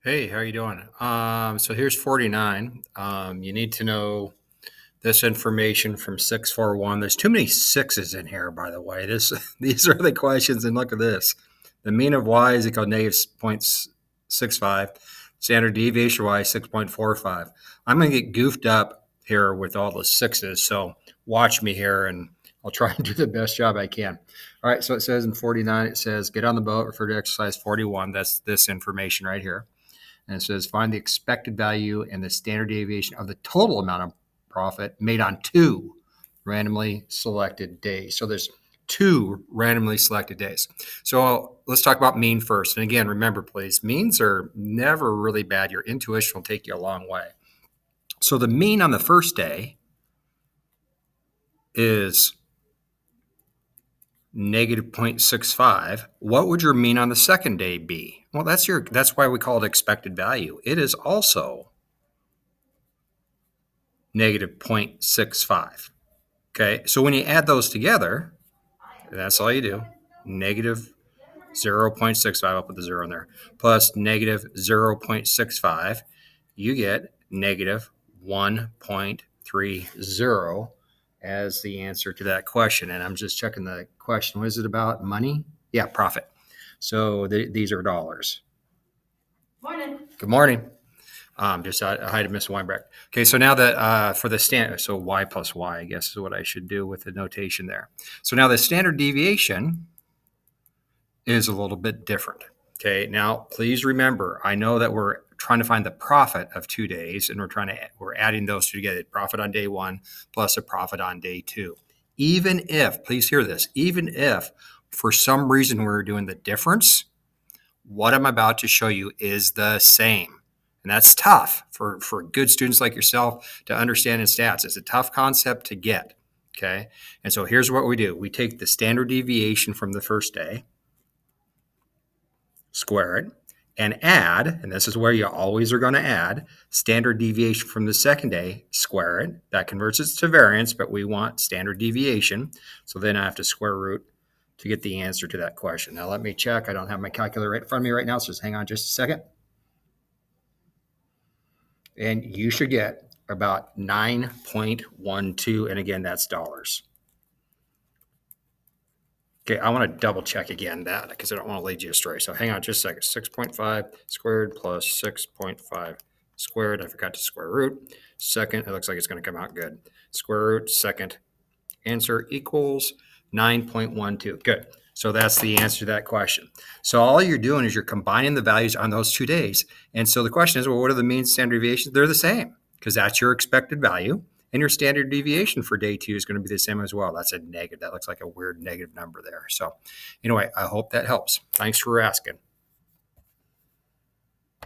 Hey, how you doing? So here's 49. You need to know this information from 641. There's too many sixes in here, by the way. These are the questions, and look at this. The mean of y is equal to negative 0.65. Standard deviation of y is 6.45. I'm going to get goofed up here with all the sixes, so watch me here, and I'll try and do the best job I can. All right, so it says in 49, it says, get on the boat, refer to exercise 41. That's this information right here. And it says find the expected value and the standard deviation of the total amount of profit made on two randomly selected days. So there's two randomly selected days. So let's talk about mean first. And again, remember, please, means are never really bad. Your intuition will take you a long way. So the mean on the first day is negative 0.65. What would your mean on the second day be? Well, that's why we call it expected value. It is also negative 0.65. Okay, so when you add those together, that's all you do. Negative 0.65, I'll put the zero in there, plus negative 0.65, you get negative 1.30 as the answer to that question. And I'm just checking the question. What is it about? Money? Yeah, profit. So these are dollars. Morning. Good morning. Just hi to Miss Weinbrecht. Okay, so now that for the standard, so y plus y, I guess is what I should do with the notation there. So now the standard deviation is a little bit different. Okay, now please remember, I know that we're trying to find the profit of 2 days, and we're adding those two together: profit on day one plus a profit on day two. Even if, please hear this, even if for some reason we're doing the difference, what I'm about to show you is the same. And that's tough for good students like yourself to understand in stats. It's a tough concept to get. Okay. And so here's what we do. We take the standard deviation from the first day, square it, and add, and this is where you always are going to add, standard deviation from the second day, square it. That converts it to variance, but we want standard deviation. So then I have to square root to get the answer to that question. Now let me check. I don't have my calculator right in front of me right now, so just hang on just a second. And you should get about 9.12. And again, that's dollars. Okay, I want to double check again that because I don't want to lead you astray. So hang on just a second. 6.5 squared plus 6.5 squared. I forgot to square root. Second, it looks like it's going to come out good. Square root, second answer equals 9.12. Good. So that's the answer to that question. So all you're doing is you're combining the values on those 2 days. And so the question is, well, what are the mean standard deviations? They're the same because that's your expected value. And your standard deviation for day two is going to be the same as well. That's a negative. That looks like a weird negative number there. So anyway, I hope that helps. Thanks for asking.